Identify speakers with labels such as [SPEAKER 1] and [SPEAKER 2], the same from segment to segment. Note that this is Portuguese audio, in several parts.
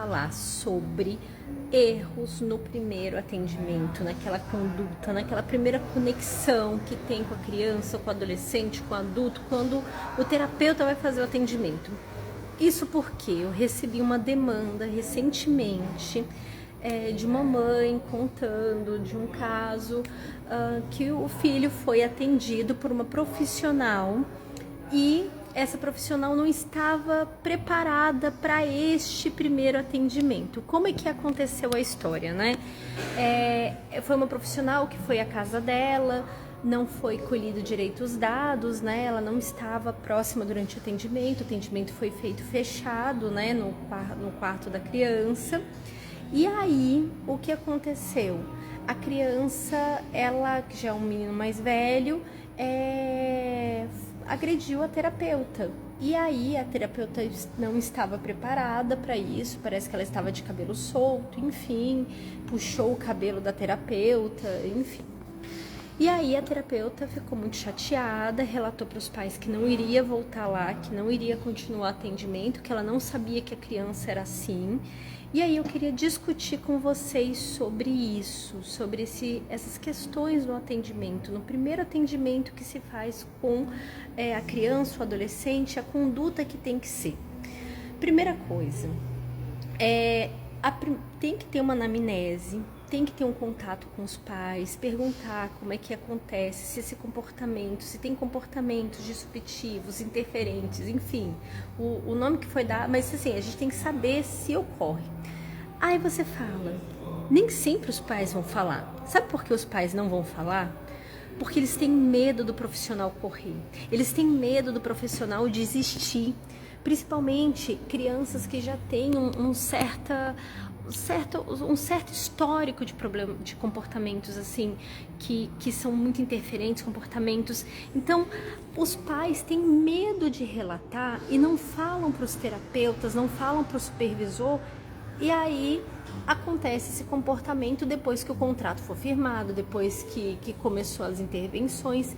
[SPEAKER 1] falar sobre erros no primeiro atendimento, naquela conduta, naquela primeira conexão que tem com a criança, com o adolescente, com o adulto, quando o terapeuta vai fazer o atendimento. Isso porque eu recebi uma demanda recentemente de uma mãe contando de um caso que o filho foi atendido por uma profissional e essa profissional não estava preparada para este primeiro atendimento. Como é que aconteceu a história, né? Foi uma profissional que foi à casa dela, não foi colhido direito os dados, né? Ela não estava próxima durante o atendimento foi feito fechado, né? No quarto da criança. E aí, o que aconteceu? A criança, ela, que já é um menino mais velho, agrediu a terapeuta. E aí, a terapeuta não estava preparada para isso, parece que ela estava de cabelo solto, enfim, puxou o cabelo da terapeuta, enfim. E aí a terapeuta ficou muito chateada, relatou para os pais que não iria voltar lá, que não iria continuar o atendimento, que ela não sabia que a criança era assim. E aí eu queria discutir com vocês sobre isso, sobre essas questões do atendimento, no primeiro atendimento que se faz com a criança, o adolescente, a conduta que tem que ser. Primeira coisa, tem que ter uma anamnese, tem que ter um contato com os pais, perguntar como é que acontece, se esse comportamento, se tem comportamentos disruptivos, interferentes, enfim, o nome que foi dado, mas assim, a gente tem que saber se ocorre. Aí você fala, nem sempre os pais vão falar. Sabe por que os pais não vão falar? Porque eles têm medo do profissional correr, eles têm medo do profissional desistir, principalmente crianças que já têm um certo histórico de problema, de comportamentos assim que são muito interferentes, comportamentos. Então os pais têm medo de relatar e não falam para os terapeutas, não falam para o supervisor, e aí acontece esse comportamento depois que o contrato for firmado, depois que começou as intervenções.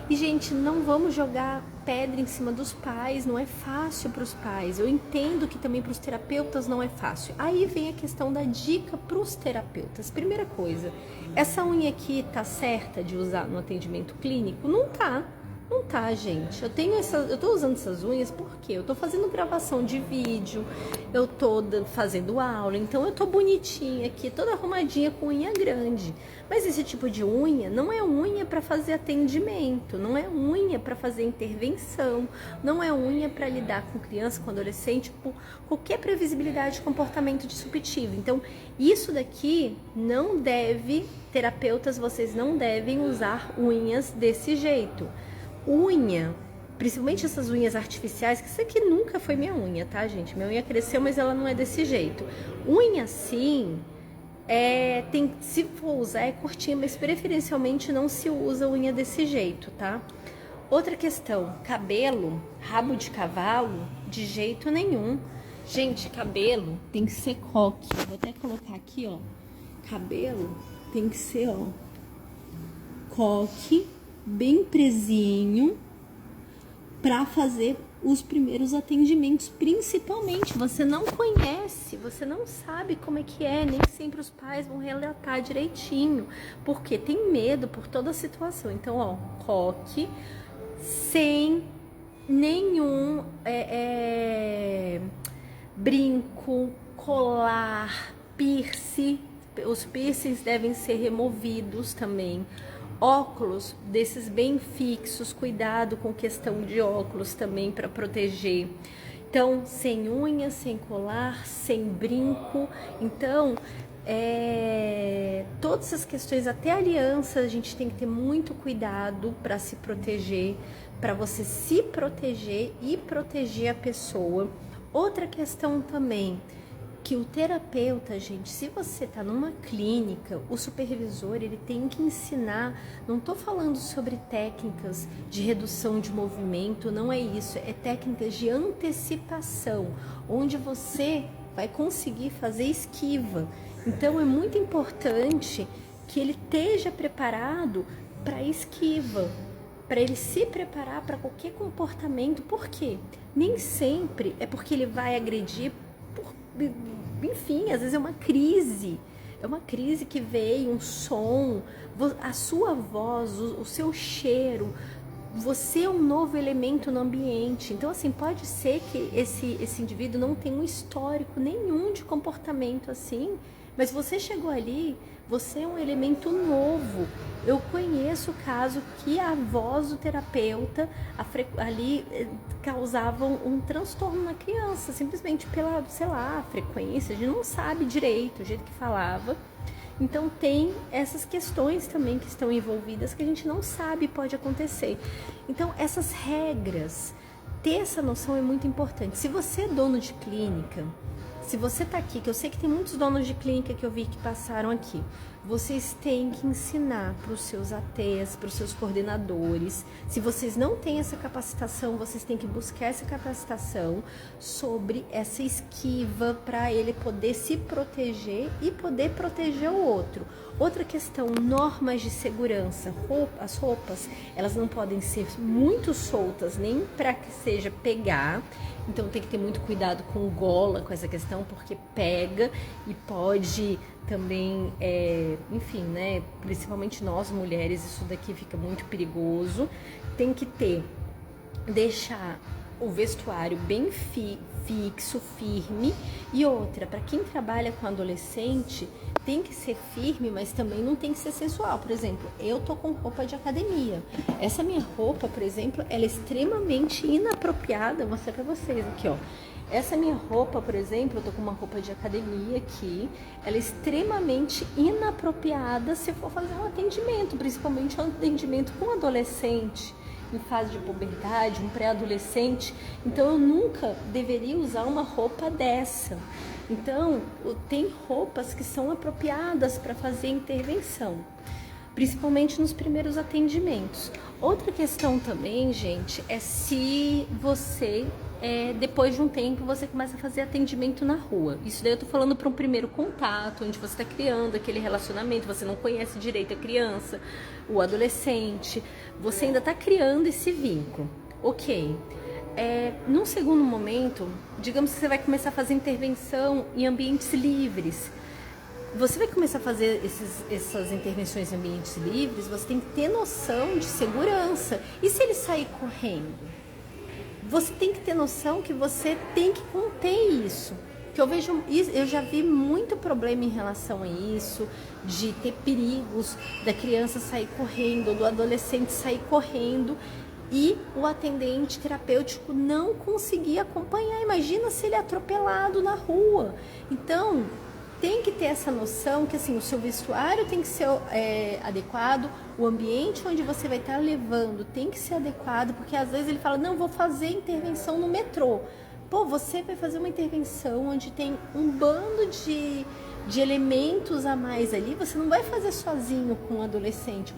[SPEAKER 1] E, gente, não vamos jogar pedra em cima dos pais, não é fácil para os pais. Eu entendo que também para os terapeutas não é fácil. Aí vem a questão da dica para os terapeutas. Primeira coisa, essa unha aqui tá certa de usar no atendimento clínico? Não tá. Não tá, gente. Eu tô usando essas unhas porque eu tô fazendo gravação de vídeo, eu tô fazendo aula, então eu tô bonitinha aqui, toda arrumadinha com unha grande. Mas esse tipo de unha não é unha para fazer atendimento, não é unha para fazer intervenção, não é unha para lidar com criança, com adolescente, por qualquer previsibilidade de comportamento disruptivo. Então, isso daqui não deve, terapeutas, vocês não devem usar unhas desse jeito. Unha, principalmente essas unhas artificiais, que isso aqui nunca foi minha unha, tá, gente? Minha unha cresceu, mas ela não é desse jeito. Unha, sim, se for usar, é curtinha, mas preferencialmente não se usa unha desse jeito, tá? Outra questão, cabelo, rabo de cavalo, de jeito nenhum. Gente, cabelo tem que ser coque. Vou até colocar aqui, ó. Cabelo tem que ser, ó, coque, bem presinho, para fazer os primeiros atendimentos. Principalmente, você não conhece, você não sabe como é que é, nem sempre os pais vão relatar direitinho, porque tem medo por toda a situação. Então, ó, coque, sem nenhum brinco, colar, piercing. Os piercings devem ser removidos também. Óculos desses bem fixos, cuidado com questão de óculos também para proteger. Então, sem unhas, sem colar, sem brinco. Então, todas essas questões, até aliança, a gente tem que ter muito cuidado para se proteger, para você se proteger e proteger a pessoa. Outra questão também, que o terapeuta, gente, se você tá numa clínica, o supervisor, ele tem que ensinar, não tô falando sobre técnicas de redução de movimento, não é isso, é técnicas de antecipação, onde você vai conseguir fazer esquiva. Então é muito importante que ele esteja preparado para esquiva, para ele se preparar para qualquer comportamento. Por quê? Nem sempre é porque ele vai agredir enfim, às vezes é uma crise que veio, um som, a sua voz, o seu cheiro, você é um novo elemento no ambiente. Então, assim, pode ser que esse indivíduo não tenha um histórico nenhum de comportamento assim, mas você chegou ali, você é um elemento novo. Eu conheço o caso que a voz do terapeuta ali causava um transtorno na criança, simplesmente pela, sei lá, a frequência, a gente não sabe direito o jeito que falava. Então tem essas questões também que estão envolvidas que a gente não sabe, pode acontecer. Então essas regras, ter essa noção é muito importante. Se você é dono de clínica, se você está aqui, que eu sei que tem muitos donos de clínica que eu vi que passaram aqui, vocês têm que ensinar para os seus ATs, para os seus coordenadores. Se vocês não têm essa capacitação, vocês têm que buscar essa capacitação sobre essa esquiva para ele poder se proteger e poder proteger o outro. Outra questão, normas de segurança. As roupas, elas não podem ser muito soltas, nem para que seja pegar. Então tem que ter muito cuidado com gola, com essa questão, porque pega e pode também, enfim, né? Principalmente nós mulheres, isso daqui fica muito perigoso. Tem que deixar o vestuário bem fixo, firme. E outra, para quem trabalha com adolescente, tem que ser firme, mas também não tem que ser sensual. Por exemplo, eu tô com roupa de academia. Essa minha roupa, por exemplo, ela é extremamente inapropriada. Vou mostrar pra vocês aqui, ó. Essa minha roupa, por exemplo, eu tô com uma roupa de academia aqui. Ela é extremamente inapropriada se for fazer um atendimento, principalmente um atendimento com adolescente, em fase de puberdade, um pré-adolescente. Então eu nunca deveria usar uma roupa dessa. Então tem roupas que são apropriadas para fazer intervenção, principalmente nos primeiros atendimentos. Outra questão também, gente, é se você, depois de um tempo, você começa a fazer atendimento na rua. Isso daí eu tô falando para um primeiro contato, onde você está criando aquele relacionamento, você não conhece direito a criança, o adolescente, você ainda está criando esse vínculo. Ok. Num segundo momento, digamos que você vai começar a fazer intervenção em ambientes livres. Você vai começar a fazer essas intervenções em ambientes livres, você tem que ter noção de segurança. E se ele sair correndo? Você tem que ter noção que você tem que conter isso. Que eu já vi muito problema em relação a isso, de ter perigos da criança sair correndo, do adolescente sair correndo e o atendente terapêutico não conseguir acompanhar. Imagina se ele é atropelado na rua. Então, tem que ter essa noção que assim, o seu vestuário tem que ser adequado, o ambiente onde você vai estar levando tem que ser adequado, porque às vezes ele fala, não, vou fazer intervenção no metrô. Pô, você vai fazer uma intervenção onde tem um bando de elementos a mais ali, você não vai fazer sozinho com um adolescente,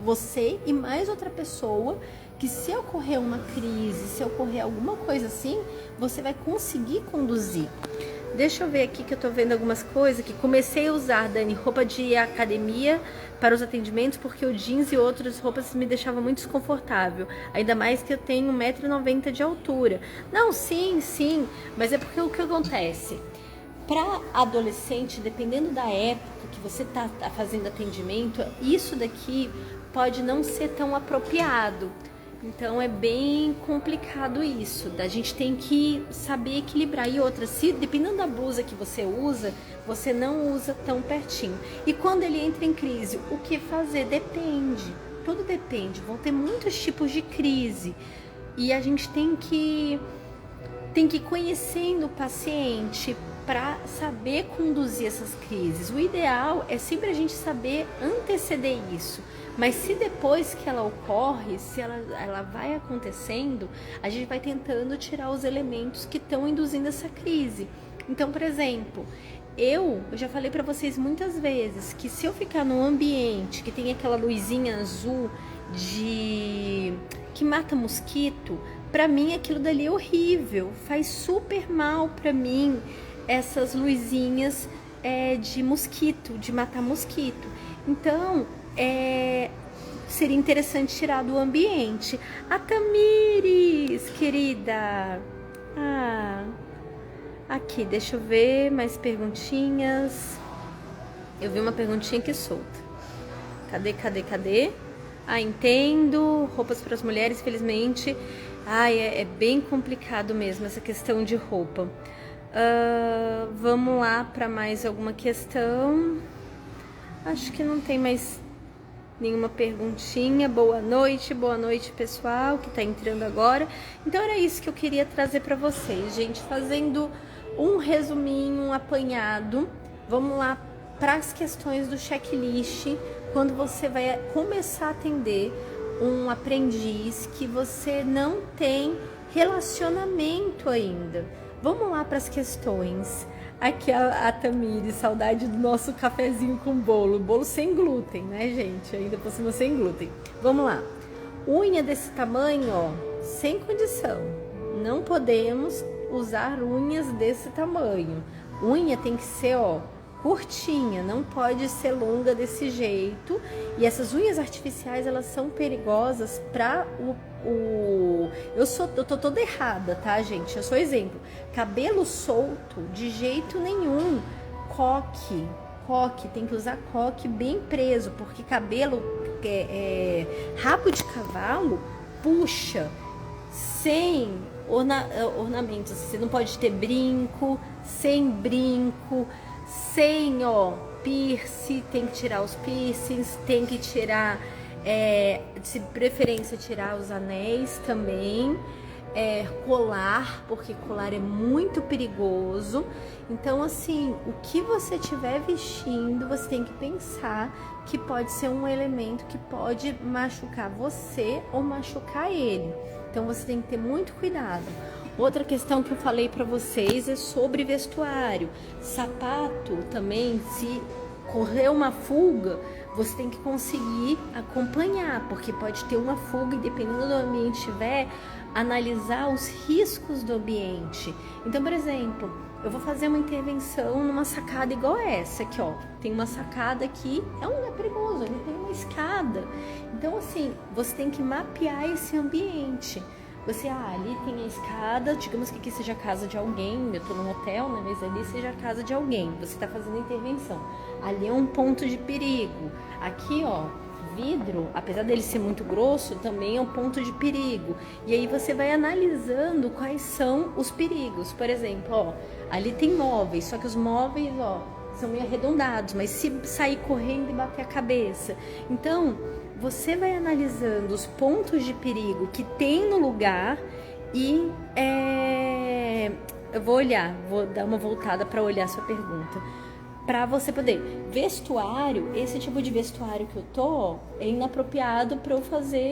[SPEAKER 1] você e mais outra pessoa, que se ocorrer uma crise, se ocorrer alguma coisa assim, você vai conseguir conduzir. Deixa eu ver aqui que eu tô vendo algumas coisas que comecei a usar, Dani, roupa de academia para os atendimentos, porque o jeans e outras roupas me deixavam muito desconfortável. Ainda mais que eu tenho 1,90 m de altura. Não, sim, mas é porque o que acontece? Para adolescente, dependendo da época que você tá fazendo atendimento, isso daqui pode não ser tão apropriado. Então é bem complicado isso, a gente tem que saber equilibrar. E outra, dependendo da blusa que você usa, você não usa tão pertinho. E quando ele entra em crise, o que fazer? Depende, tudo depende, vão ter muitos tipos de crise. E a gente tem que ir conhecendo o paciente para saber conduzir essas crises. O ideal é sempre a gente saber anteceder isso. Mas se depois que ela ocorre, se ela vai acontecendo, a gente vai tentando tirar os elementos que estão induzindo essa crise. Então, por exemplo, eu já falei para vocês muitas vezes que se eu ficar num ambiente que tem aquela luzinha azul que mata mosquito, para mim aquilo dali é horrível, faz super mal para mim essas luzinhas de mosquito, de matar mosquito. Então, seria interessante tirar do ambiente. A Tamires, querida. Aqui, deixa eu ver mais perguntinhas. Eu vi uma perguntinha aqui solta. Cadê? Ah, entendo. Roupas para as mulheres, felizmente. Ai, é bem complicado mesmo essa questão de roupa. Vamos lá para mais alguma questão. Acho que não tem mais nenhuma perguntinha. Boa noite pessoal que tá entrando agora. Então era isso que eu queria trazer para vocês, gente, fazendo um resuminho, um apanhado. Vamos lá para as questões do checklist. Quando você vai começar a atender um aprendiz que você não tem relacionamento ainda. Vamos lá para as questões. Aqui a Tamires, saudade do nosso cafezinho com bolo. Bolo sem glúten, né, gente? Ainda por cima sem glúten. Vamos lá. Unha desse tamanho, ó, sem condição. Não podemos usar unhas desse tamanho. Unha tem que ser, ó, curtinha, não pode ser longa desse jeito. E essas unhas artificiais, elas são perigosas para eu tô toda errada, tá, gente? Eu sou exemplo. Cabelo solto, de jeito nenhum. Coque, tem que usar coque bem preso, porque cabelo rabo de cavalo puxa sem ornamentos. Você não pode ter brinco, sem piercing, tem que tirar os piercings, tem que tirar, de preferência, tirar os anéis também, colar, porque colar é muito perigoso. Então, assim, o que você estiver vestindo, você tem que pensar que pode ser um elemento que pode machucar você ou machucar ele. Então, você tem que ter muito cuidado. Outra questão que eu falei para vocês é sobre vestuário. Sapato também, se correr uma fuga, você tem que conseguir acompanhar, porque pode ter uma fuga e dependendo do ambiente que tiver, analisar os riscos do ambiente. Então, por exemplo, eu vou fazer uma intervenção numa sacada igual essa aqui, ó. Tem uma sacada aqui, é um lugar perigoso, ali tem uma escada. Então, assim, você tem que mapear esse ambiente. Você, ali tem a escada, digamos que aqui seja a casa de alguém, eu tô num hotel, né, mas ali seja a casa de alguém, você tá fazendo intervenção. Ali é um ponto de perigo. Aqui, ó, vidro, apesar dele ser muito grosso, também é um ponto de perigo. E aí você vai analisando quais são os perigos. Por exemplo, ó, ali tem móveis, só que os móveis, ó, são meio arredondados, mas se sair correndo e bater a cabeça. Então, você vai analisando os pontos de perigo que tem no lugar e eu vou dar uma voltada para olhar a sua pergunta. Para você poder. Vestuário, esse tipo de vestuário que eu tô é inapropriado para eu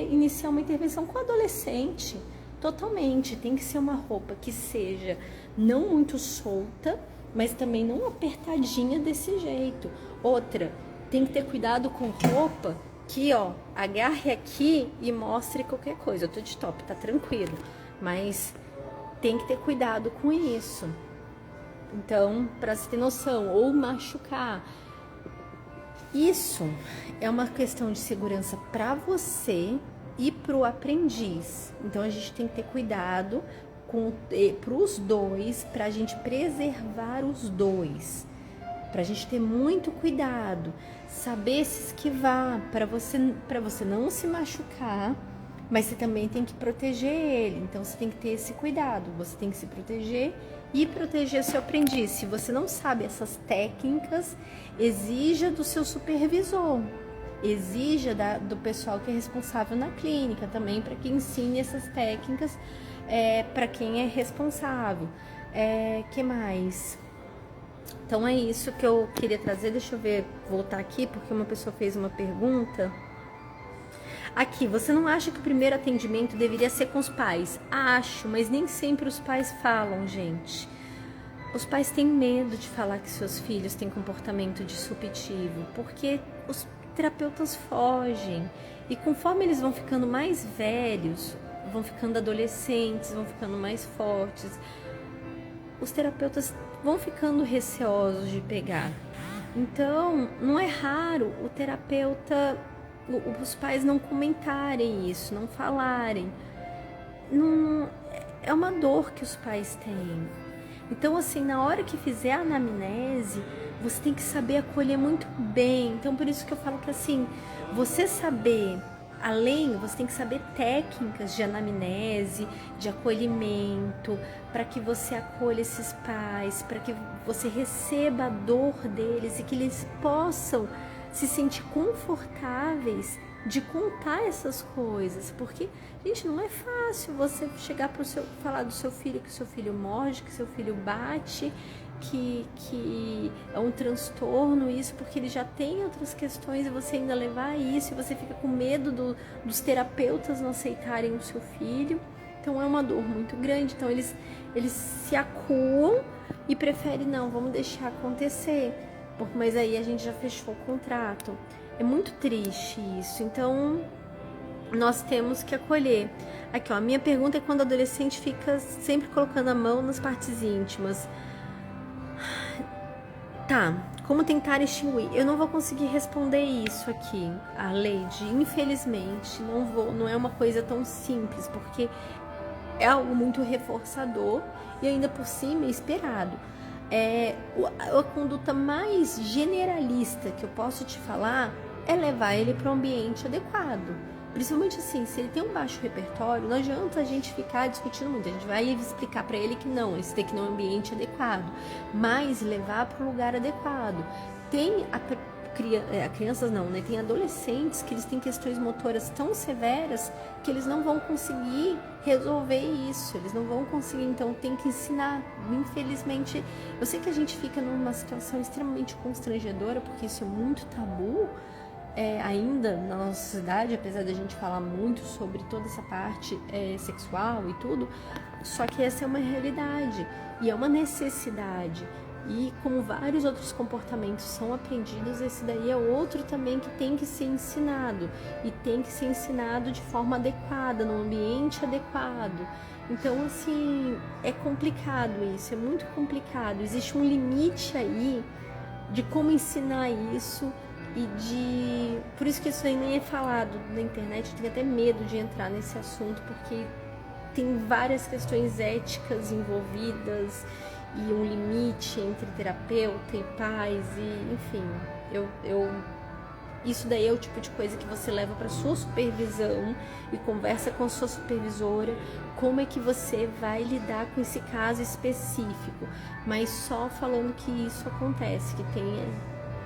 [SPEAKER 1] iniciar uma intervenção com adolescente. Totalmente. Tem que ser uma roupa que seja não muito solta, mas também não apertadinha desse jeito. Outra, tem que ter cuidado com roupa que, ó, agarre aqui e mostre qualquer coisa. Eu tô de top, tá tranquilo. Mas tem que ter cuidado com isso. Então, pra você ter noção, ou machucar. Isso é uma questão de segurança pra você e pro aprendiz. Então, a gente tem que ter cuidado pros dois, pra gente preservar os dois. Pra gente ter muito cuidado, saber se esquivar, para você não se machucar, mas você também tem que proteger ele. Então você tem que ter esse cuidado, você tem que se proteger e proteger seu aprendiz. Se você não sabe essas técnicas, exija do seu supervisor, exija do pessoal que é responsável na clínica também, para que ensine essas técnicas para quem é responsável. Que mais? Então é isso que eu queria trazer. Deixa eu voltar aqui, porque uma pessoa fez uma pergunta. Aqui, você não acha que o primeiro atendimento deveria ser com os pais? Acho, mas nem sempre os pais falam, gente. Os pais têm medo de falar que seus filhos têm comportamento disruptivo, porque os terapeutas fogem. E conforme eles vão ficando mais velhos, vão ficando adolescentes, vão ficando mais fortes, os terapeutas vão ficando receosos de pegar. Então, não é raro o terapeuta, os pais não comentarem isso, não falarem. Não, é uma dor que os pais têm. Então, assim, na hora que fizer a anamnese, você tem que saber acolher muito bem. Então, por isso que eu falo que, assim, você saber, você tem que saber técnicas de anamnese, de acolhimento, para que você acolha esses pais, para que você receba a dor deles e que eles possam se sentir confortáveis de contar essas coisas, porque, gente, não é fácil você chegar para falar do seu filho, que seu filho morde, que seu filho bate, que é um transtorno isso, porque ele já tem outras questões e você ainda levar isso, e você fica com medo dos terapeutas não aceitarem o seu filho. Então é uma dor muito grande. Então eles se acuam e preferem, não, vamos deixar acontecer, mas aí a gente já fechou o contrato. É muito triste isso. Então nós temos que acolher. Aqui, ó, a minha pergunta é quando o adolescente fica sempre colocando a mão nas partes íntimas. Tá, como tentar extinguir? Eu não vou conseguir responder isso aqui, a Leide, infelizmente, não é uma coisa tão simples, porque é algo muito reforçador e ainda por cima é esperado. A conduta mais generalista que eu posso te falar é levar ele para um ambiente adequado. Principalmente assim, se ele tem um baixo repertório, não adianta a gente ficar discutindo muito. A gente vai explicar para ele que não, esse tem que ir num ambiente adequado, mas levar para um lugar adequado. Tem crianças não, né? Tem adolescentes que eles têm questões motoras tão severas que eles não vão conseguir resolver isso, eles não vão conseguir, então tem que ensinar. Infelizmente, eu sei que a gente fica numa situação extremamente constrangedora, porque isso é muito tabu, ainda na nossa sociedade, apesar da gente falar muito sobre toda essa parte sexual e tudo, só que essa é uma realidade e é uma necessidade. E como vários outros comportamentos são aprendidos, esse daí é outro também que tem que ser ensinado. E tem que ser ensinado de forma adequada, num ambiente adequado. Então, assim, é complicado isso, é muito complicado. Existe um limite aí de como ensinar isso por isso que isso aí nem é falado na internet. Eu tenho até medo de entrar nesse assunto, porque tem várias questões éticas envolvidas e um limite entre terapeuta e pais e, enfim, isso daí é o tipo de coisa que você leva para sua supervisão e conversa com a sua supervisora como é que você vai lidar com esse caso específico, mas só falando que isso acontece, que tem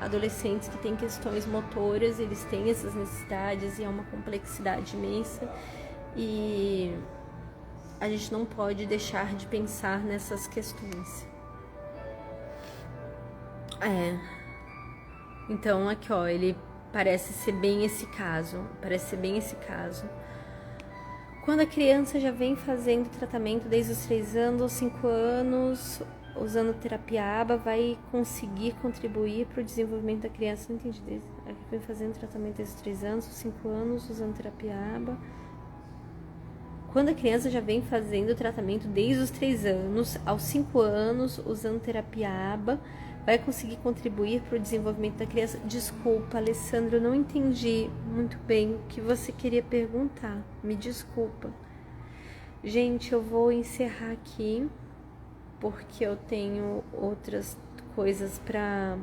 [SPEAKER 1] adolescentes que têm questões motoras, eles têm essas necessidades e é uma complexidade imensa e a gente não pode deixar de pensar nessas questões. Então aqui, ó, ele parece ser bem esse caso. Quando a criança já vem fazendo tratamento desde os 3 anos ou 5 anos, usando terapia ABA, vai conseguir contribuir para o desenvolvimento da criança? Não entendi. Vem fazendo tratamento desde os 3 anos ou 5 anos, usando terapia ABA. Quando a criança já vem fazendo tratamento desde os 3 anos aos 5 anos, usando terapia ABA, vai conseguir contribuir para o desenvolvimento da criança? Desculpa, Alessandra, eu não entendi muito bem o que você queria perguntar. Me desculpa. Gente, eu vou encerrar aqui, porque eu tenho outras coisas para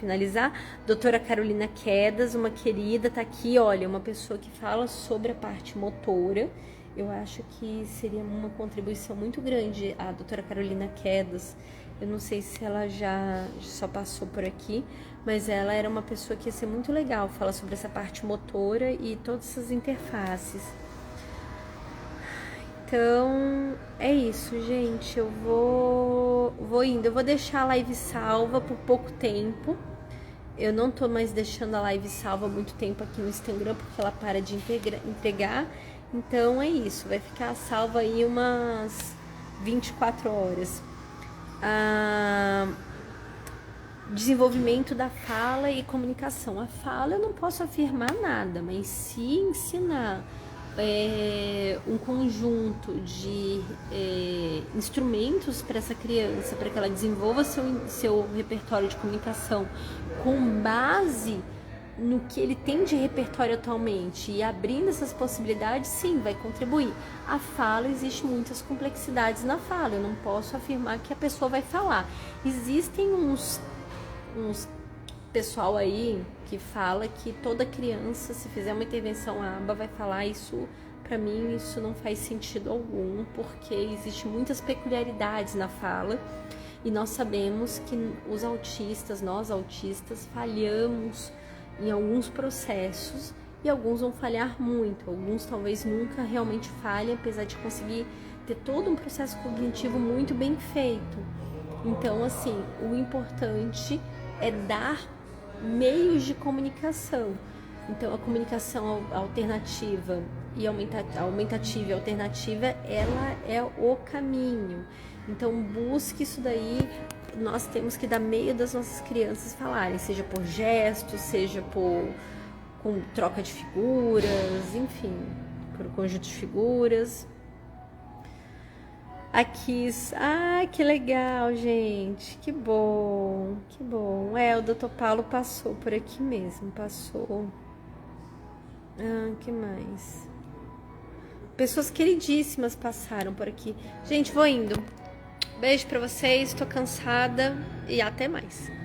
[SPEAKER 1] finalizar. Doutora Carolina Quedas, uma querida, tá aqui, olha, uma pessoa que fala sobre a parte motora. Eu acho que seria uma contribuição muito grande a doutora Carolina Quedas. Eu não sei se ela já só passou por aqui, mas ela era uma pessoa que ia ser muito legal falar sobre essa parte motora e todas essas interfaces. Então, é isso, gente. Eu vou indo. Eu vou deixar a live salva por pouco tempo. Eu não tô mais deixando a live salva muito tempo aqui no Instagram, porque ela para de entregar. Então, é isso. Vai ficar salva aí umas 24 horas. Desenvolvimento da fala e comunicação. A fala eu não posso afirmar nada, mas se ensinar um conjunto de instrumentos para essa criança, para que ela desenvolva seu repertório de comunicação com base no que ele tem de repertório atualmente e abrindo essas possibilidades, sim, vai contribuir. A fala, existe muitas complexidades na fala, eu não posso afirmar que a pessoa vai falar. Existem uns pessoal aí que fala que toda criança, se fizer uma intervenção ABA, vai falar. Isso, para mim, isso não faz sentido algum, porque existem muitas peculiaridades na fala e nós sabemos que os autistas, nós autistas, falhamos em alguns processos e alguns vão falhar muito, alguns talvez nunca realmente falhem, apesar de conseguir ter todo um processo cognitivo muito bem feito. Então, assim, o importante é dar meios de comunicação. Então, a comunicação alternativa e aumentativa e alternativa, ela é o caminho. Então, busque isso daí. Nós temos que dar meio das nossas crianças falarem, seja por gestos, seja com troca de figuras, enfim, por conjunto de figuras. Aqui, que legal, gente, que bom, que bom. O Dr. Paulo passou por aqui mesmo, passou. Que mais? Pessoas queridíssimas passaram por aqui. Gente, vou indo. Beijo pra vocês, tô cansada e até mais.